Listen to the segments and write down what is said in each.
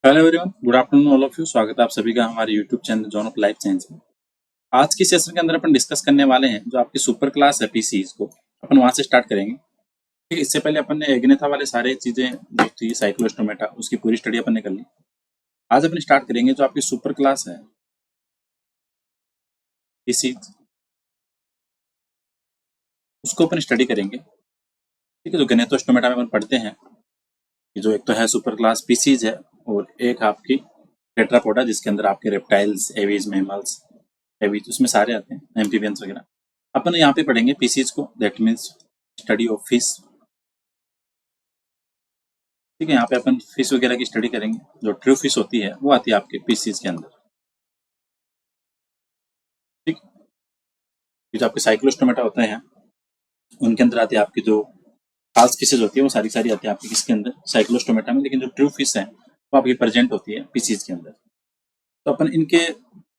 Hello everyone, good afternoon all of you. स्वागत है आप सभी का हमारे YouTube channel John of life science में। आज की सेशन के अंदर अपन डिस्कस करने वाले हैं जो आपकी सुपर क्लास है पीसीज को, अपन वहां से स्टार्ट करेंगे। ठीक है, इससे पहले अपन ने एग्नेथा वाले सारे चीजें जो थी साइक्लोस्टोमेटा उसकी पूरी स्टडी अपन ने कर ली। आज अपन स्टार्ट करेंगे जो आपकी सुपर क्लास है पीसीज, उसको अपन स्टडी करेंगे। ठीक है, जो गनेटोस्टोमेटा में अपन पढ़ते हैं कि जो एक तो है सुपर क्लास पीसीज है और एक आपकी टेट्रापोडा जिसके अंदर आपके रेप्टाइल्स, एवीज, मैमल्स, एवीज उसमें सारे आते हैं, एम्फीबियंस वगैरह। अपन यहाँ पे पढ़ेंगे पीसीज को, that means study of fish. ठीक है, यहाँ पे अपन फिश वगैरह की स्टडी करेंगे। जो ट्रू फिश होती है वो आती है आपके पीसीज के अंदर। ठीक, ये जो आपके साइक्लोस्टोमेटा होते हैं उनके अंदर आती है आपकी जो खास फिशेज होती है वो सारी सारी आती है आपकी किसके अंदर, साइक्लोस्टोमेटा में। लेकिन जो ट्रू फिश है वो आपकी प्रेजेंट होती है पीसीज के अंदर। तो अपन इनके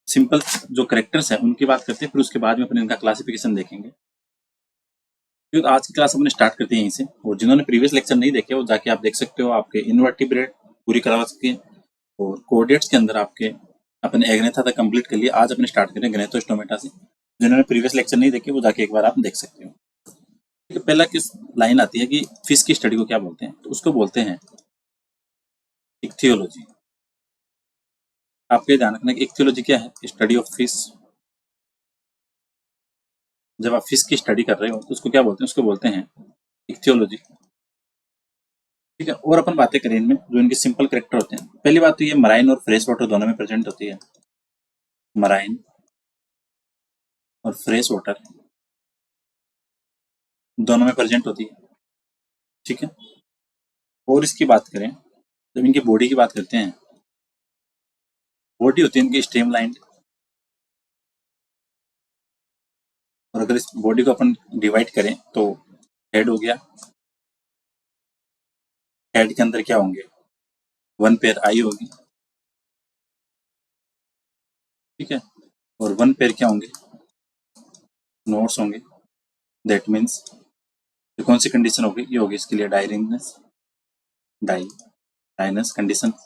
सिंपल जो करेक्टर्स हैं उनकी बात करते हैं, फिर उसके बाद में अपन इनका क्लासिफिकेशन देखेंगे। तो आज की क्लास अपन स्टार्ट करते हैं यहीं से, और जिन्होंने प्रीवियस लेक्चर नहीं देखे वो जाके आप देख सकते हो। आपके इनवर्टिब्रेट पूरी करवा सकते हैं और कोऑर्डिनेट्स के अंदर आपके अपने एग्नेथा तक कंप्लीट कर लिया। आज अपने स्टार्ट करें गनेटोस्टोमेटा से। जिन्होंने प्रीवियस लेक्चर नहीं देखे वो जाके एक बार आप देख सकते हो। ठीक है, पहला किस लाइन आती है कि फिश की स्टडी को क्या बोलते हैं, तो उसको बोलते हैं इक्थियोलॉजी। आपको ये ध्यान रखना कि इक्थियोलॉजी क्या है, स्टडी ऑफ फिश। जब आप फिश की स्टडी कर रहे हो तो उसको क्या बोलते हैं, उसको बोलते हैं इक्थियोलॉजी। ठीक है, और अपन बातें करें इनमें जो इनके सिंपल कैरेक्टर होते हैं। पहली बात तो ये मराइन और फ्रेश वाटर दोनों में प्रेजेंट होती है। मराइन और फ्रेश वाटर दोनों में प्रेजेंट होती है। ठीक है, और इसकी बात करें, जब इनकी बॉडी की बात करते हैं, बॉडी होती है इनकी स्ट्रीमलाइन। और अगर इस बॉडी को अपन डिवाइड करें तो हेड हो गया, हेड के अंदर क्या होंगे, वन पेयर आई होगी। ठीक है, और वन पेयर क्या होंगे, नोट्स होंगे। दैट मीन्स जो कौन सी कंडीशन होगी, ये होगी इसके लिए डायरिंगनेस, डाइनस कंडीशन। ठीक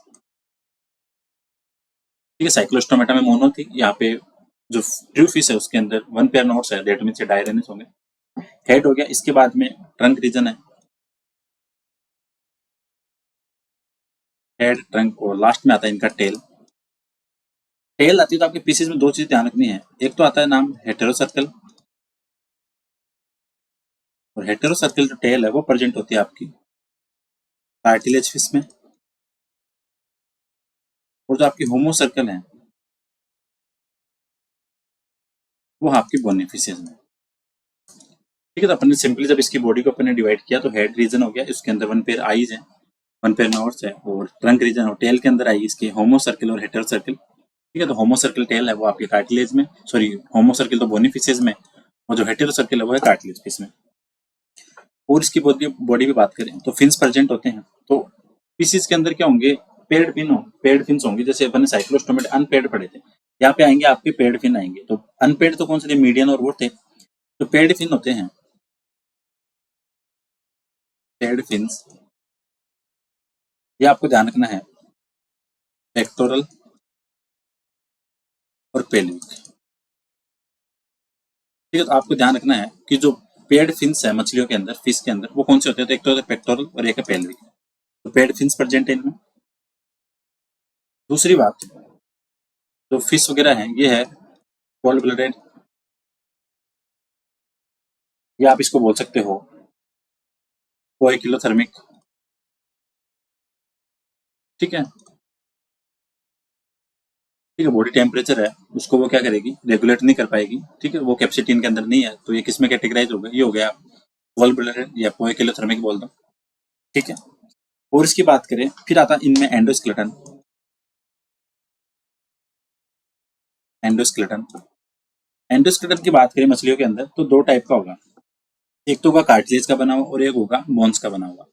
है, साइक्लोस्टोमेटा में मोनो थी, यहाँ पे जो ट्रू फिश है उसके अंदर वन पेयर नोट्स है, दैट मीन्स डायरेनिस होंगे। हेड हो गया, इसके बाद में ट्रंक रीजन है, हेड, ट्रंक, और लास्ट में आता है इनका टेल। टेल आती है तो आपके पीसेज में दो चीज ध्यान रखनी है। एक तो आता है नाम हेटेरोसर्कल, और हेटेरोसर्कल जो टेल है वो प्रेजेंट होती है आपकी कार्टिलेज फिश में। और जो आपकी होमोसर्कल है वो आपकी बोनी फिशेज में। ठीक है, तो अपन ने सिंपली जब इसकी बॉडी को अपन ने डिवाइड किया तो हेड रीजन हो गया, इसके अंदर वन पेयर आईज है, वन पेयर नोट्स है, और ट्रंक रीजन और टेल के अंदर आई इसके होमोसर्कल और हेटेरोसर्कल। ठीक है, तो होमोसर्कल टेल है वो आपके कार्टिलेज में, सॉरी होमोसर्कल तो बोनी फिशेज में, और जो हेटेरोसर्कल है वो है कार्टिलेज फिश में। और इसकी बॉडी बॉडी की बात करें तो फिन्स प्रेजेंट होते हैं। तो फिशेज के अंदर क्या होंगे, पेड फिन हो, पेड फिन्स होंगे। जैसे अपन ने साइक्लोस्टोमेट अनपेड पढ़े थे, यहाँ पे आएंगे आपके पेड फिन आएंगे। तो अनपेड तो कौन से थे, मीडियन और वो थे। तो पेड फिन होते हैं, पेड फिन्स, ये आपको ध्यान रखना है, पेक्टोरल और पेल्विक। ठीक है, तो आपको ध्यान रखना है कि जो पेड फिन्स है मछलियों के अंदर, फिश के अंदर, वो कौन से होते हैं, तो एक तो पेक्टोरल और एक है पेल्विक। तो पेड फिन्स प्रेजेंट है इनमें। दूसरी बात, जो फिश वगैरह है ये है कोल्ड ब्लडेड, या आप इसको बोल सकते हो पोइकिलोथर्मिक। ठीक है, ठीक है, बॉडी टेम्परेचर है उसको वो क्या करेगी, रेगुलेट नहीं कर पाएगी। ठीक है, वो कैप्सिटीन के अंदर नहीं है, तो ये किस में कैटेगराइज होगा, ये हो गया कोल्ड ब्लडेड या पोइकिलोथर्मिक बोल दो। ठीक है, और इसकी बात करें फिर आता है इनमें एंडोस्केलेटन। एंडोस्केलेटन, एंडोस्केलेटन की बात करें मछलियों के अंदर तो दो टाइप का होगा, एक तो होगा कार्टिलेज का बना हुआ और एक होगा बोन्स का बना हुआ।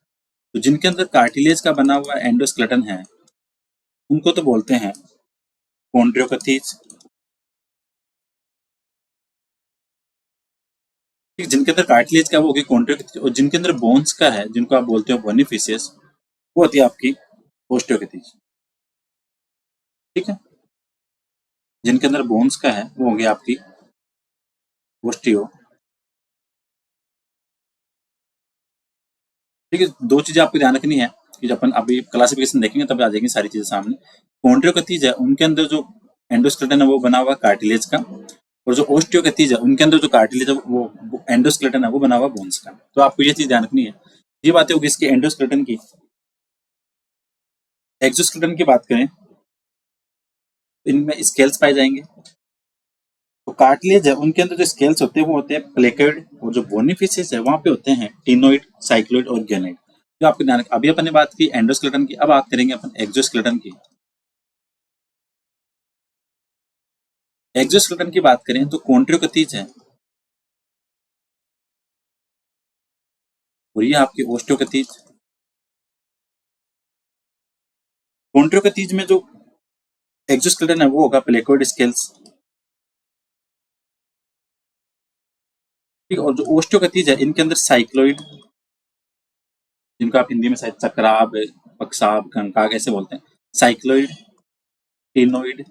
तो जिनके अंदर कार्टिलेज का बना हुआ एंडोस्केलेटन है उनको तो बोलते हैं कॉन्ड्रियोकथीज। जिनके अंदर कार्टिलेज का वो होगी कॉन्ड्रियोकथीज, और जिनके अंदर बोन्स का है जिनको आप बोलते हो बोनी फिशेस वो होती है आपकी ओस्टियोकथीज। ठीक है। जिनके अंदर बोन्स का है वो होगी आपकी ओस्टियो। ठीक है, दो चीजें आपको ध्यान रखनी है कि जब अपन अभी क्लासिफिकेशन देखेंगे तब आ जाएंगी सारी चीजें सामने। कॉन्ट्रियोकथीज है उनके अंदर जो एंडोस्केलेटन है वो बना हुआ कार्टिलेज का, और जो ओस्टियोकथीज है उनके अंदर जो कार्टिलेज है वो एंडोस्केलेटन है वो बना हुआ बोन्स का। तो आपको ये चीज ध्यान रखनी है। ये बातें होगी इसके एंडोस्केलेटन की। एक्सोस्केलेटन की बात करें इनमें स्केल्स पाए जाएंगे। तो कार्टिलेज है उनके अंदर जो स्केल्स होते हैं वो होते हैं प्लेकोइड, और जो बोनी फिशेस है वहां पे होते हैं टिनोइड, साइक्लोइड और गेनोइड। जो आपको ध्यान अभी अपन ने बात की एंडोस्केलेटन की, अब बात करेंगे अपन एक्सोस्केलेटन की। एक्सोस्केलेटन की बात करें तो कॉन्ट्रियोकथीज है और ये आपकी ओस्टियोकथीज। कॉन्ट्रियोकथीज में जो एक्सोस्केलेटन है वो होगा प्लेकोइड स्केल्स। ठीक है, और जो ओस्टियोकथीज है इनके अंदर साइक्लोइड, जिनको आप हिंदी में शायद चक्राब, पक्षाब, कंकाक ऐसे बोलते हैं, साइक्लोइड, टिनोइड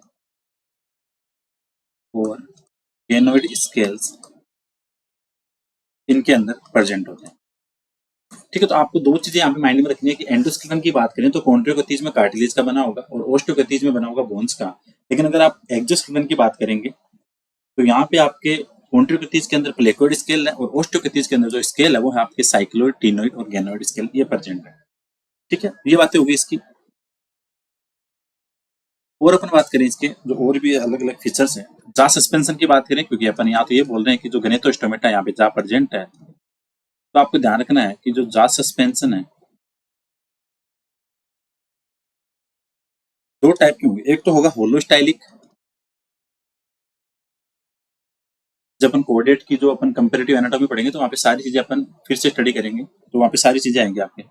और गेनोइड स्केल्स इनके अंदर प्रेजेंट होते हैं। ठीक है, तो आपको दो चीजें यहाँ पे माइंड में रखनी है कि एंडोस्केलेटन की बात करें तो कॉन्ट्रियोकथीज में कार्टिलेज का बना होगा और ओस्टियोकथीज में बना होगा बोन्स का। लेकिन अगर आप एक्सोस्केलेटन की बात करेंगे तो यहाँ पे आपके कॉन्ट्रियोकथीज के अंदर प्लेकोइड स्केल है और ओस्टियोकथीज के अंदर जो स्केल है वो है आपके साइक्लोइड, टिनोइड और गेनोइड स्केल, ये प्रेजेंट है। ठीक है, ये बातें होगी इसकी। और अपन बात करें इसके जो और भी अलग अलग फीचर्स हैं, जा सस्पेंशन की बात करें, क्योंकि अपन यहाँ तो ये बोल रहे हैं कि जो गनेटोस्टोमेटा यहाँ पे जा प्रेजेंट है, तो आपको ध्यान रखना है कि जो जा सस्पेंशन है दो टाइप की होंगी। एक तो होगा होलोस्टाइलिक, जब अपन कोऑर्डिनेट की जो अपन कंपैरेटिव एनाटॉमी पढ़ेंगे तो वहाँ पे सारी चीजें अपन फिर से स्टडी करेंगे, तो वहाँ पे सारी चीजें आएंगी आपके।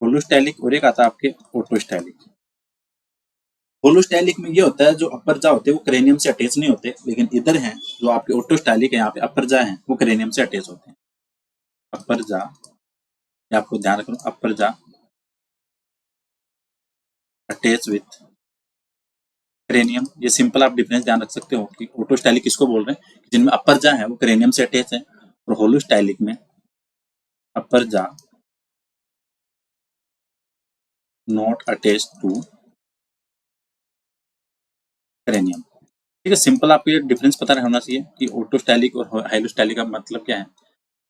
होलोस्टाइलिक और एक आता है आपके ऑटोस्टाइलिक। होलोस्टाइलिक में ये होता है जो अपर जा होते हैं वो क्रेनियम से अटैच नहीं होते, लेकिन इधर हैं जो आपके ऑटोस्टाइलिक है यहाँ पे अपर जा है वो क्रेनियम से अटैच होते हैं। अपर जा, ये आपको ध्यान रखना, अपर जा अटैच विथ क्रेनियम। ये सिंपल आप डिफरेंस ध्यान रख सकते हो कि ऑटोस्टाइलिक किसको बोल रहे हैं, जिनमें अपर जा है वो क्रेनियम से अटैच है, और होलोस्टाइलिक में अपर जा नॉट अटैच टू क्रेनियम। ठीक है, सिंपल आपको ये डिफरेंस पता होना चाहिए कि ऑटोस्टाइलिक और हाइलोस्टाइलिक का मतलब क्या है।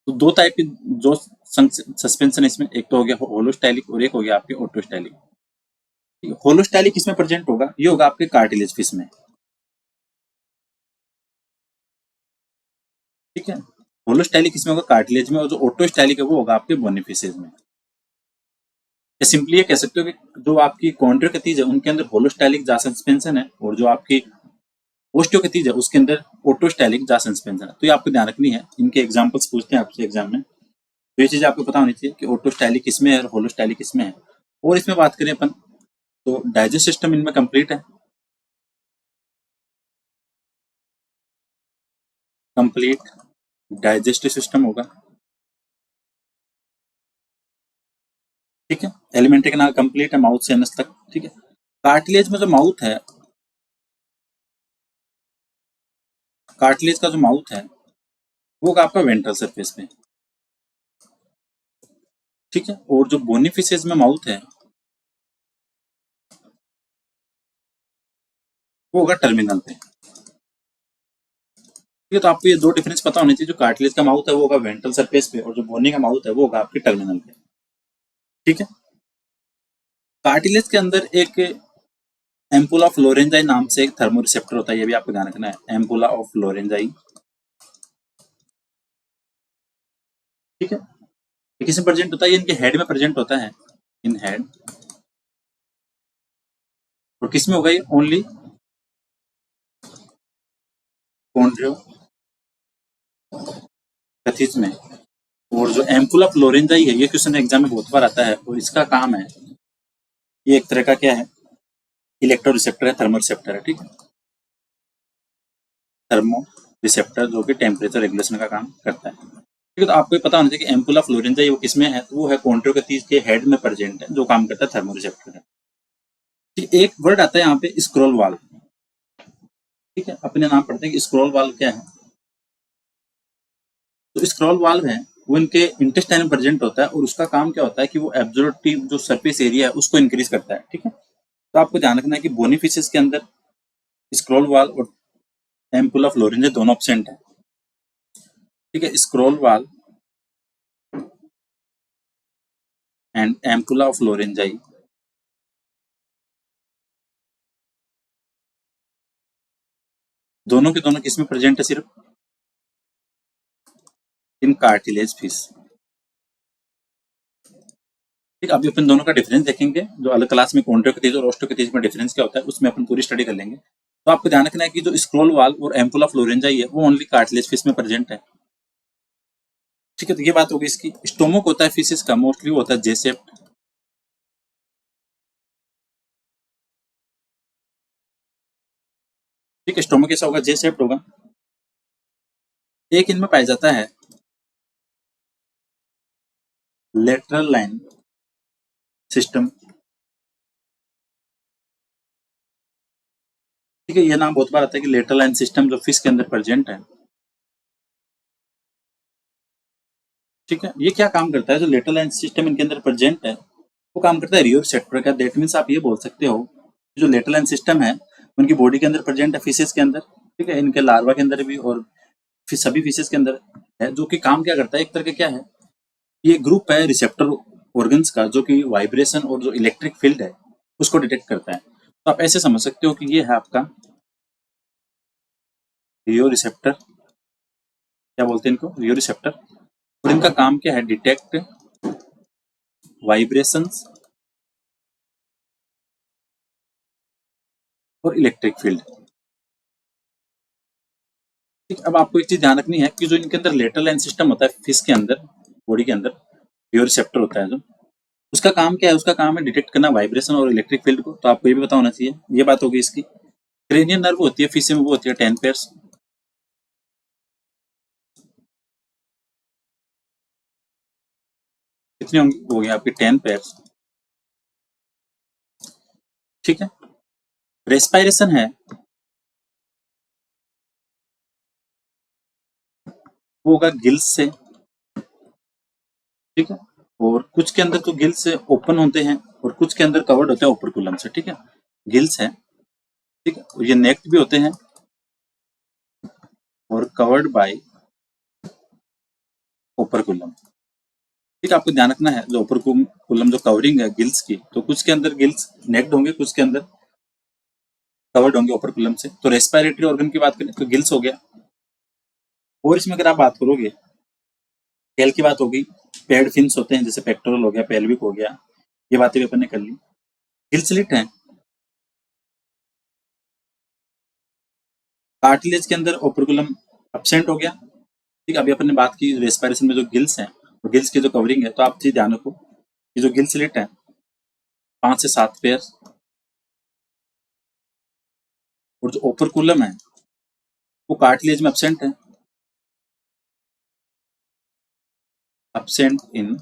तो दो टाइप की जो सस्पेंशन इसमें, एक तो हो गया होलोस्टाइलिक और एक हो गया आपके ऑटोस्टाइलिक। होलोस्टाइलिक किसमें प्रेजेंट होगा, ये होगा आपके कार्टिलेज फिश में। ठीक है, होलोस्टाइलिक किसमें होगा, कार्टिलेज में, और जो ऑटोस्टाइलिक है वो होगा आपके बोनी फिशेज में। या सिंपली ये कह सकते हो कि जो आपकी कॉन्ट्रियोकथीज है उनके अंदर होलोस्टाइलिक जा सस्पेंशन है, और जो आपकी ओस्टियोकथीज है उसके अंदर ऑटोस्टाइलिक जा सस्पेंशन है। तो ये आपको ध्यान रखनी है, इनके एग्जांपल्स पूछते हैं आपसे एग्जाम में, तो ये चीज आपको पता होनी चाहिए कि ऑटोस्टाइलिक किसमें है और होलोस्टाइलिक किसमें है। और इसमें बात करें अपन तो डाइजेस्ट सिस्टम इनमें कंप्लीट है, कंप्लीट डाइजेस्टिव सिस्टम होगा। ठीक है, एलिमेंट्री कैनाल कंप्लीट है माउथ से एनस तक। ठीक है, कार्टिलेज में जो माउथ है, कार्टिलेज का जो माउथ है वो होगा आपका वेंट्रल सरफेस पे। ठीक है, और जो बोनी फिशेज में माउथ है वो होगा टर्मिनल पे। ठीक है, तो आपको ये दो डिफरेंस पता होने चाहिए, जो कार्टिलेज का माउथ है वो होगा वेंट्रल सरफेस पे, और जो बोनी का माउथ है वो होगा आपके टर्मिनल पे। ठीक है, कार्टिलेज के अंदर एक एम्पुला ऑफ लोरेंजाई नाम से एक थर्मो रिसेप्टर होता है, ये भी आपको ध्यान रखना है, एम्पुला ऑफ लोरेंजाई। ठीक है, ये किसमें प्रेजेंट होता है, ये इनके हेड में प्रेजेंट होता है, इन हेड। और किसमें होगा ये, ओनली कॉन्ड्रियोकथीज में। और जो एम्पुला ऑफ लोरेंजाई है ये क्वेश्चन एग्जाम में बहुत बार आता है, और इसका काम है, ये एक तरह का क्या है, इलेक्ट्रो रिसेप्टर है, थर्मो रिसेप्टर है। ठीक है, थर्मो रिसेप्टर जो कि टेम्परेचर रेगुलेशन का काम करता है। ठीक है, तो आपको पता होना चाहिए कि एम्पुला ऑफ लोरेंजाई वो किसमें है, तो वो है कॉन्ड्रियोकथीज के हेड में प्रेजेंट है, जो काम करता है थर्मो रिसेप्टर है। एक वर्ड आता है यहाँ पे स्क्रॉल वाल, ठीक है, अपने नाम पढ़ते हैं कि स्क्रॉल वाल क्या है। तो स्क्रॉल वाल्व है वो इनके इंटेस्टाइन में प्रेजेंट होता है और उसका काम क्या होता है कि वो एब्जॉर्प्टिव जो सरफेस एरिया है उसको इंक्रीज करता है, ठीक है। तो आपको ध्यान रखना है कि बोनी फिशेस के अंदर स्क्रॉल वाल और एम्पुला फ्लोरेंजाई दोनों एब्सेंट है, ठीक है। स्क्रॉल वाल एंड एम्पुला फ्लोरेंजाई दोनों के दोनों किसमें प्रेजेंट है, सिर्फ इन कार्टिलेज फिश, ठीक है। अभी अपन दोनों का डिफरेंस देखेंगे, जो अलग क्लास में कॉन्ट्रोकेटीज और ओस्टोकेटीज में डिफरेंस क्या होता है उसमें अपन पूरी स्टडी कर लेंगे। तो आपको ध्यान रखना है कि जो स्क्रॉल वाल और एम्पुला फ्लोरेंजाई है वो ओनली कार्टिलेज फिश में प्रेजेंट है, ठीक है। तो ये बात होगी इसकी। स्टोमक होता है फिशेस का, मोस्टली वो होता है जे शेप्ड, ठीक है। स्टोमक कैसा होगा, जे शेप्ड होगा। एक इनमें पाया जाता है लेटरल लाइन सिस्टम, ठीक है। ये नाम बहुत बार आता है कि लेटरल लाइन सिस्टम जो फिश के अंदर प्रेजेंट है, ठीक है। ये क्या काम करता है, जो लेटरल लाइन सिस्टम इनके अंदर प्रेजेंट है वो काम करता है रियो रिसेप्टर का। दैट मीन्स आप ये बोल सकते हो जो लेटरल लाइन सिस्टम है उनकी बॉडी के अंदर प्रेजेंट है फिशेस के अंदर, ठीक है। इनके लार्वा के अंदर भी और फिर सभी फिशेस के अंदर है, जो कि काम क्या करता है, एक तरह का क्या है, ये ग्रुप है रिसेप्टर ऑर्गन्स का जो कि वाइब्रेशन और जो इलेक्ट्रिक फील्ड है उसको डिटेक्ट करता है। तो आप ऐसे समझ सकते हो कि ये है आपका रियो रिसेप्टर, क्या बोलते हैं इनको, रियो रिसेप्टर। और इनका काम क्या है, डिटेक्ट वाइब्रेशंस और इलेक्ट्रिक फील्ड, ठीक। अब आपको एक चीज ध्यान रखनी है कि जो इनके अंदर लेटरल लाइन सिस्टम होता है फिश के अंदर, बॉडी के अंदर रियो रिसेप्टर होता है जो, उसका काम क्या है, उसका काम है डिटेक्ट करना वाइब्रेशन और इलेक्ट्रिक फील्ड को। तो आपको ये भी पता होना चाहिए, ये बात होगी इसकी। क्रेनियन नर्व होती है फिश में, वो होती है 10 पेयर्स, कितने हो गए आपके 10 पेयर्स, ठीक है। रेस्पायरेशन है वो होगा गिल्स से, ठीक है। और कुछ के अंदर तो गिल्स से ओपन होते हैं और कुछ के अंदर कवर्ड होते हैं ओपरकुलम से, ठीक है। गिल्स है, ठीक है। और ये नेक्ड भी होते हैं और कवर्ड बाय ओपरकुलम, ठीक है। आपको ध्यान रखना है जो ओपरकुलम जो कवरिंग है गिल्स की, तो कुछ के अंदर गिल्स नेक्ड होंगे, कुछ के अंदर कवर्ड होंगे ओपरकुलम से। तो रेस्पिरेटरी ऑर्गन की बात करें तो गिल्स हो गया। और इसमें अगर आप बात करोगे टेल की बात होगी, पेड फिन्स होते हैं जैसे पेक्टोरल हो गया, पेल्विक हो गया, ये बातें भी अपन ने कर ली। गिल स्लिट है, कार्टिलेज के अंदर ओपरकुलम एब्सेंट हो गया, ठीक है। अभी अपन ने बात की रेस्पिरेशन में जो गिल्स हैं, तो गिल्स की जो कवरिंग है, तो आप चीज ध्यान रखो कि जो गिल स्लिट है 5 से 7 पेयर, और जो ओपरकुलम है वो कार्टिलेज में एब्सेंट है, एब्सेंट इन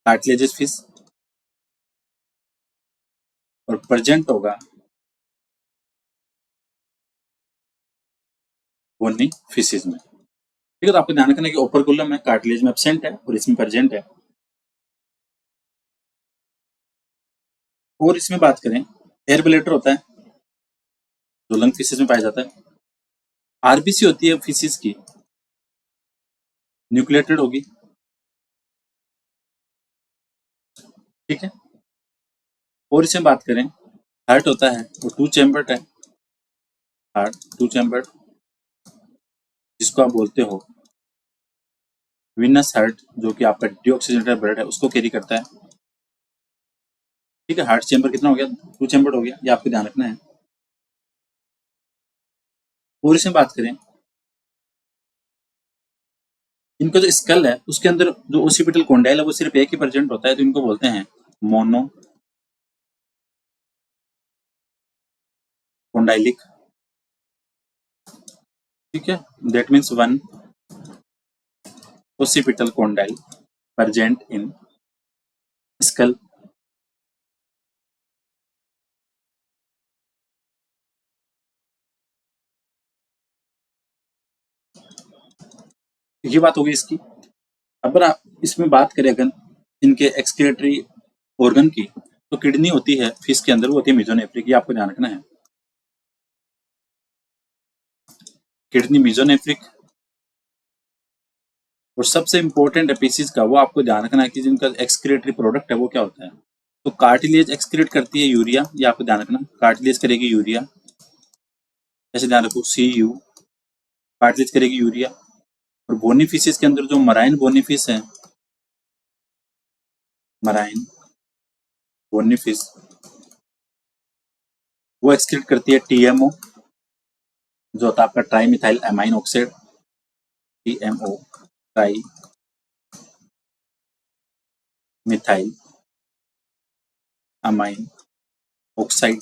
कार्टिलेजेस फिश, और प्रेजेंट होगा बोनी फिशेज में, ठीक है। तो आपको ध्यान रखना है कि ओपरकुलम है कार्टिलेज में एब्सेंट है और इसमें प्रेजेंट है। और इसमें बात करें एयर ब्लैडर होता है जो लंग फिशेज में पाया जाता है। आरबीसी होती है फिशेज की, न्यूक्लिएटेड होगी, ठीक है। और इसमें बात करें हार्ट होता है वो 2 चैम्बर्ड है, हार्ट 2 चैम्बर्ड, जिसको आप बोलते हो विनस हार्ट, जो कि आपका डीऑक्सीजनेटेड ब्लड है उसको कैरी करता है, ठीक है। हार्ट चैम्बर कितना हो गया, 2 चैम्बर्ड हो गया, ये आपको ध्यान रखना है। और इसमें बात करें इनका जो स्कल है उसके अंदर जो ओसिपिटल कॉन्डाइल है वो सिर्फ एक ही प्रेजेंट होता है, तो इनको बोलते हैं मोनो कॉन्डाइलिक, ठीक है। That means one occipital condyle present in school, ये बात होगी इसकी। अब आप इसमें बात करें अगर इनके एक्सक्रीटरी ऑर्गन की, तो किडनी होती है फिश के अंदर, वो होती है मेसोनेफ्रिक, ये आपको ध्यान रखना है। Kidney mesonephric. और सबसे इंपॉर्टेंट है पीसीज का, वो आपको ध्यान रखना है कि जिनका एक्सक्रीटरी प्रोडक्ट है वो क्या होता है। तो कार्टिलेज एक्सक्रीट करती है यूरिया, ये आपको ध्यान रखना, कार्टिलेज करेगी यूरिया, ऐसे ध्यान रखो CU, कार्टिलेज करेगी यूरिया। और बोनी फिशेस के अंदर जो मराइन बोनी फिश है, मराइन बोनी फिश, वो एक्सक्रीट करती है TMO, जो होता है आपका tri methyl amine oxide, TMO, tri methyl amine oxide.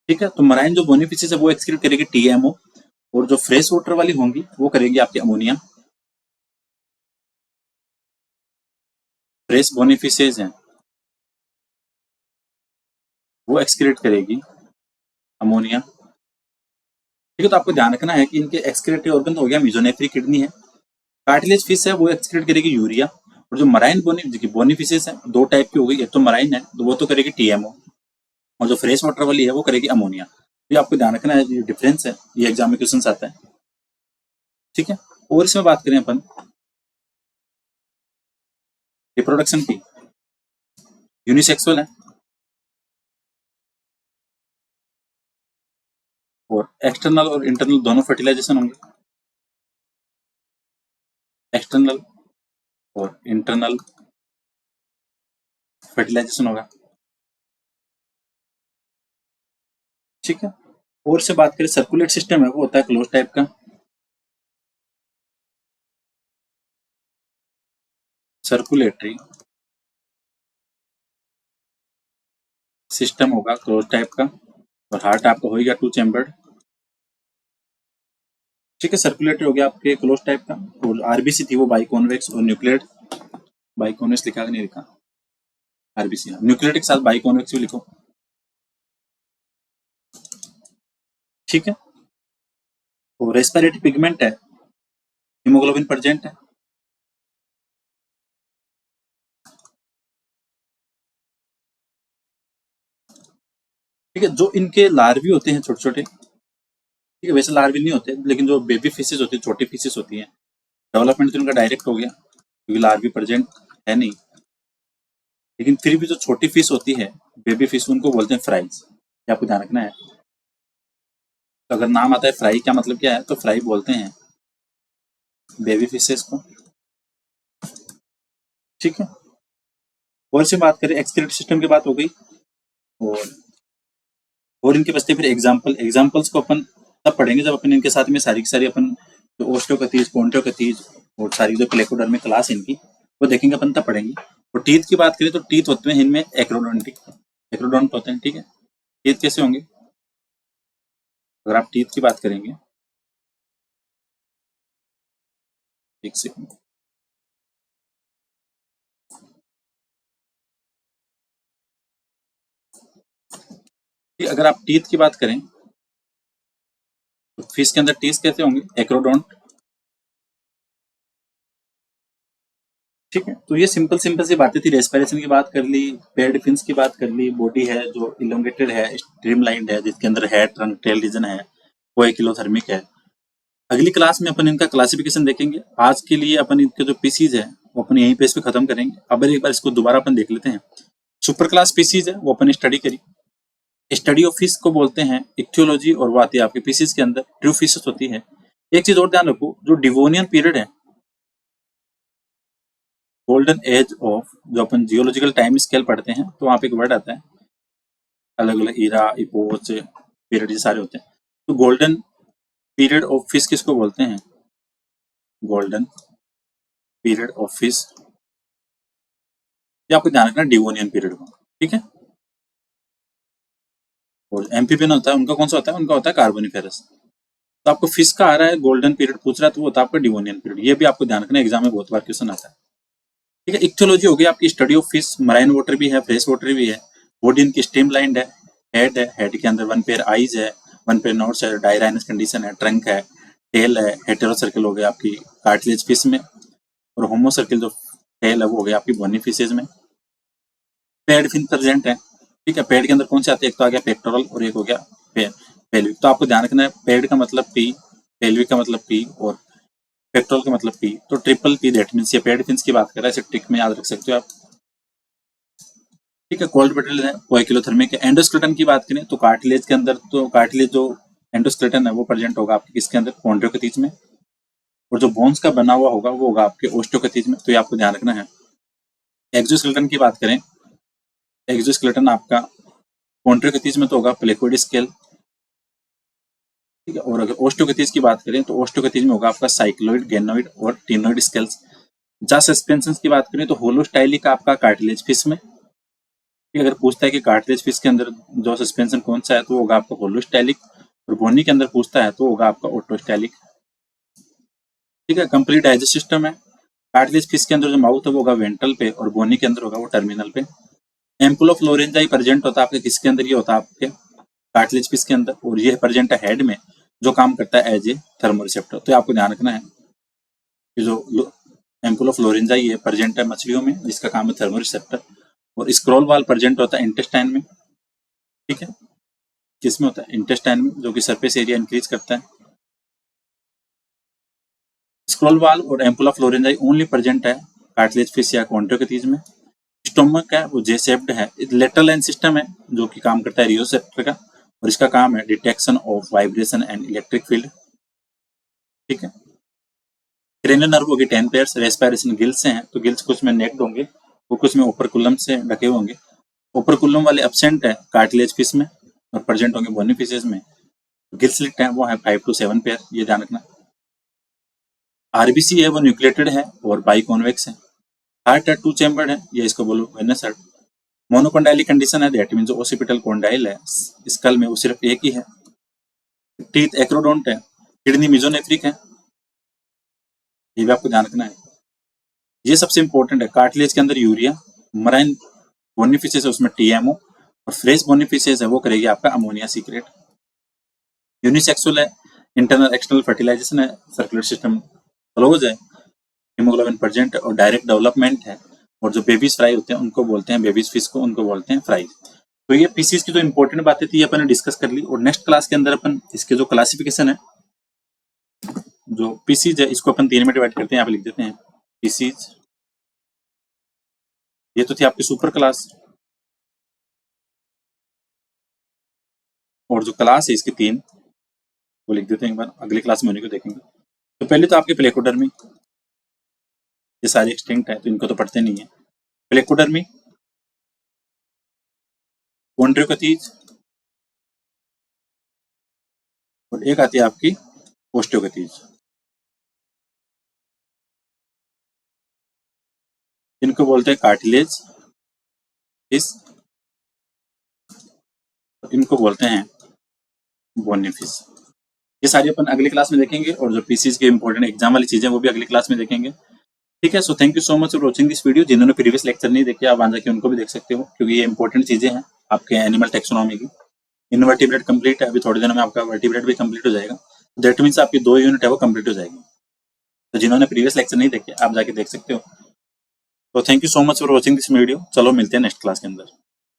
ठीक है, तो मराइन जो बोनी फिशेस है वो एक्सक्रीट करेगी TMO, और जो फ्रेश वाटर वाली होंगी वो करेगी आपकी अमोनिया। फ्रेश बोनी फिशेज हैं वो एक्सक्रीट करेगी अमोनिया। ठीक है, तो आपको ध्यान रखना है कि इनके एक्सक्रीटरी ऑर्गन तो हो गया, मेसोनेफ्रिक किडनी है, कार्टिलेज फिश है वो एक्सक्रीट करेगी यूरिया, और जो मराइन बोनी फिशेस है दो टाइप की हो गई, एक तो मराइन है तो वो तो करेगी TMO, और जो फ्रेश वाटर वाली है वो करेगी अमोनिया। ये आपको ध्यान रखना है, ये डिफरेंस है, ये एग्जाम में क्वेश्चन आता है। ठीक है, और इसमें बात करें अपन रिप्रोडक्शन की, यूनिसेक्सुअल है और एक्सटर्नल और इंटरनल दोनों फर्टिलाइजेशन होंगे, एक्सटर्नल और इंटरनल फर्टिलाइजेशन होगा। ठीक है, और से बात करें सर्कुलेट सिस्टम है वो होता है क्लोज टाइप का, सर्कुलेटरी सिस्टम होगा क्लोज टाइप का, और हार्ट आपका होगा 2 चैम्बर्ड। ठीक है, सर्कुलेटरी हो गया आपके क्लोज टाइप का, और आरबीसी थी वो बाइकॉन्वेक्स और न्यूक्लियड, बाइकॉन्वेक्स लिखा कि नहीं लिखा, आरबीसी, न्यूक्लियड के साथ बाइकॉन्वेक्स भी लिखो। ठीक है, और रेस्पिरेटरी पिगमेंट है, हीमोग्लोबिन प्रेजेंट है। ठीक है, जो इनके लार्वी होते हैं छोटे छोटे, ठीक है, वैसे लार्वी नहीं होते, लेकिन जो बेबी फिशेज होती है, छोटी फिशेज होती हैं, डेवलपमेंट तो इनका डायरेक्ट हो गया क्योंकि लार्वी प्रेजेंट है नहीं, लेकिन फिर भी जो छोटी फिश होती है बेबी फिश, उनको बोलते हैं फ्राइज, ये आपको ध्यान रखना है। तो अगर नाम आता है फ्राई, क्या मतलब क्या है, तो फ्राई बोलते हैं बेबी फिशेस को। ठीक है, और से बात करें एक्सक्रीटरी सिस्टम की बात हो गई, और इनके बचते फिर एग्जाम्पल्स को अपन तब पढ़ेंगे जब अपन इनके साथ में सारी की सारी अपन जो ओस्टियोकथीज, पोन्टियोकथीज और सारी जो क्लेकोडर्मिक क्लास इनकी वो देखेंगे, अपन तब पढ़ेंगे। और टीथ की बात करें तो टीथ होते हैं इनमें एक्रोडोंटिक, एक्रोडोंट होते हैं। ठीक है, टीथ कैसे होंगे, अगर आप टीथ की बात करेंगे, एक सेकंड, अगर आप टीथ की बात करें तो फिश के अंदर टीथ कैसे होंगे, एक्रोडोंट। ठीक है, तो ये सिंपल सिंपल सी बातें थी, रेस्पिरेशन की बात कर ली, पेड फिन्स की बात कर ली, बॉडी है जो इलोंगेटेड है, स्ट्रीमलाइंड है, जिसके अंदर हेड, ट्रंक, टेल रीजन है, वो एक्लोथर्मिक है। अगली क्लास में अपन इनका क्लासिफिकेशन देखेंगे। आज के लिए अपन इनके जो पीसीज है वो अपन यहीं पे इस पे खत्म करेंगे। अब एक बार इसको दोबारा अपन देख लेते हैं। सुपर क्लास पीसीज है वो अपन स्टडी करी, स्टडी ऑफ फिश को बोलते हैं इक्थियोलॉजी, और वो आती है आपके पीसीज के अंदर ट्रू फिशेस होती है। एक चीज और ध्यान रखो, जो डिवोनियन पीरियड है, गोल्डन एज ऑफ, जो अपन जियोलॉजिकल टाइम स्केल पढ़ते हैं तो वहां पे एक वर्ड आता है, अलग अलग इरा, इपोच, पीरियड, ये सारे होते हैं। तो गोल्डन पीरियड ऑफ फिश किसको बोलते हैं, गोल्डन पीरियड ऑफ फिश, ये आपको ध्यान रखना डिवोनियन पीरियड को। ठीक है, और एम्फीबियन होता है उनका, कौन सा होता है, उनका होता है कार्बोनिफेरस। तो आपको फिश का आ रहा है गोल्डन पीरियड पूछ रहा है, तो वो होता है आपका डिवोनियन पीरियड, ये भी आपको ध्यान रखना, एग्जाम में बहुत बार क्वेश्चन आता है। ठीक है, इक्थोलॉजी हो गई आपकी study of fish, marine water भी है, फ्रेश वाटर भी है। बॉडी इनकी स्ट्रीम लाइंड है, हेड के अंदर 1 पेयर आईज है, 1 पेयर नोट्स है, डायराइनस कंडीशन है, ट्रंक है, टेल है, हेटेरो सर्किल हो गया आपकी कार्टिलेज फिश में, और होमो सर्किल जो टेल है वो हो गया आपकी बोनी फिशेज में। पेड फिन प्रेजेंट है, ठीक है। पेड के अंदर कौन से आते हैं, एक तो आ गया पेक्टोरल और एक हो गया पेल्विक। तो आपको ध्यान रखना है, पेड का मतलब पी, पेल्विक का मतलब पी, और पेक्टोरल का मतलब पी, तो ट्रिपल पी दैट मींस ये पेड फिन्स की बात कर रहा है, इसे ट्रिक में याद रख सकते हो आप, ठीक है। कोल्ड ब्लडेड है, पोइकिलोथर्मिक है। एंडोस्केलेटन की बात करें तो कार्टिलेज के अंदर, तो कार्टिलेज जो एंडोस्केलेटन है वो प्रेजेंट होगा आपके किसके अंदर, कॉन्ड्रोकैथीज में, और जो बोन्स का बना हुआ होगा वो होगा आपके ओस्टियोकैथीज में, तो ये आपको ध्यान रखना है। एक्सोस्केलेटन की बात करें, एक्सोस्केलेटन आपका कॉन्ड्रोकैथीज में तो होगा प्लेकोइड स्केल, ठीक है। और अगर ओस्टियोकैथीज की बात करें तो ओस्टियोकैथीज में होगा आपका साइक्लोइड, गेनोइड और टिनोइड स्केल्स। जहाँ सस्पेंशन की बात करें तो होलोस्टाइलिक आपका कार्टिलेज फिश में, अगर पूछता है कि कार्टिलेज फिश के अंदर जो सस्पेंशन कौन सा है तो होगा आपका होलोस्टाइलिक, और बोनी के अंदर पूछता है तो होगा आपका ऑटोस्टाइलिक, ठीक है। कंप्लीट डाइजेस्ट सिस्टम है। कार्टिलेज फिश के अंदर जो माउथ है वो होगा वेंट्रल पे, और बोनी के अंदर होगा वो टर्मिनल पे। एम्पुल ऑफ लोरेंजाई प्रेजेंट होता है आपके किसके अंदर, ये होता है आपके कार्टिलेज फिश के अंदर, और ये प्रेजेंट है हेड में, जो काम करता है एज ए थर्मोरिसेप्टर। तो आपको ध्यान रखना है कि जो एम्पुल ऑफ लोरेंजाई है प्रेजेंट है मछलियों में, जिसका काम है थर्मोरिसेप्टर, और स्क्रॉल वाल प्रेजेंट होता है इंटेस्टाइन में, ठीक है। किसमें होता है, इंटेस्टाइन में, जो कि सरफेस एरिया इंक्रीज करता है। स्क्रॉल वाल और एम्पुला फ्लोरेंजाई ओनली प्रेजेंट है कार्टिलेज फिश या कॉन्ड्रोकैथीज में। स्टोमक है वो जे शेप्ड है, लेटरल लाइन सिस्टम है जो कि काम करता है रियोसेप्टर का, और इसका काम है detection of vibration and electric field, ठीक है। क्रेनियल नर्व होगी 10 पेयर्स, रेस्पिरेशन गिल्स से हैं, तो गिल्स कुछ में नेक्ड होंगे, वो कुछ में ओपरकुलम से ढके होंगे। ओपरकुलम वाले एब्सेंट है कार्टिलेज फिश में, और प्रेजेंट होंगे बोनी फिशेज में। गिल्स लिट है वो है 5 to 7 पेयर, ये ध्यान रखना। आरबीसी है वो न्यूक्लिएटेड है और बाइकॉन्वेक्स है। हार्ट है 2 चैम्बर्ड है, ये इसको बोलो वेनस हार्ट। मोनोकोंडाइलिक कंडीशन है, दैट मीन जो ओसिपिटल कोंडाइल है स्कल में वो सिर्फ एक ही है। टीथ एक्रोडोंट है, किडनी मिजोनेफ्रिक है, ये भी आपको ध्यान रखना है। ये सबसे इंपॉर्टेंट है, कार्टिलेज के अंदर यूरिया, मराइन बोनीफिशेस है उसमें टीएमओ, और फ्रेश बोनीफिशेस है वो करेगी आपका अमोनिया सीक्रेट। यूनिसेक्सुअल है, इंटरनल एक्सटर्नल फर्टिलाइजेशन है, सर्कुलर सिस्टम क्लोज है, हीमोग्लोबिन प्रेजेंट है, और डायरेक्ट डेवलपमेंट है। और जो बेबीज फ्राई होते हैं उनको बोलते हैं, बेबीज फिश को उनको बोलते हैं फ्राई। तो ये पीसीज की जो इंपॉर्टेंट बातें थी अपन ने डिस्कस कर ली, और नेक्स्ट क्लास के अंदर अपन इसके जो क्लासिफिकेशन है, जो पीसीज है इसको अपन 3 में डिवाइड करते हैं, यहाँ पे लिख देते हैं पीसीज। ये तो थी आपकी सुपर क्लास, और जो क्लास है इसकी 3 वो लिख देते हैं एक बार, अगली क्लास में उन्हीं को देखेंगे। तो पहले तो आपके प्लेकोडर्मी, ये सारे एक्सटिंक्ट है तो इनको तो पढ़ते नहीं है। प्लेकोडर्मी, कॉन्ड्रोकैथीज, और एक आती है आपकी ओस्टियोकैथीज। इनको बोलते हैं कार्टिलेज फिश, इनको बोलते हैं बोनी फिश। ये सारी अपन अगली क्लास में देखेंगे, और जो पीसीज के इंपॉर्टेंट एग्जाम वाली चीजें वो भी अगली क्लास में देखेंगे, ठीक है। So thank you so much for watching this video. जिन्होंने प्रीवियस लेक्चर नहीं देखे आप वहां जाके उनको भी देख सकते हो, क्योंकि ये इंपॉर्टेंट चीजें हैं आपके एनिमल टेक्सोनॉमी की। इनवर्टिब्रेट कंप्लीट है, अभी थोड़े दिनों में आपका वर्टिब्रेट भी कंप्लीट हो जाएगा, दैट मीन्स आपकी 2 यूनिट है वो कंप्लीट हो जाएगी। तो जिन्होंने प्रीवियस लेक्चर नहीं देखे आप जाके देख सकते हो। तो thank you so much for watching this video. चलो मिलते हैं नेक्स्ट क्लास के अंदर।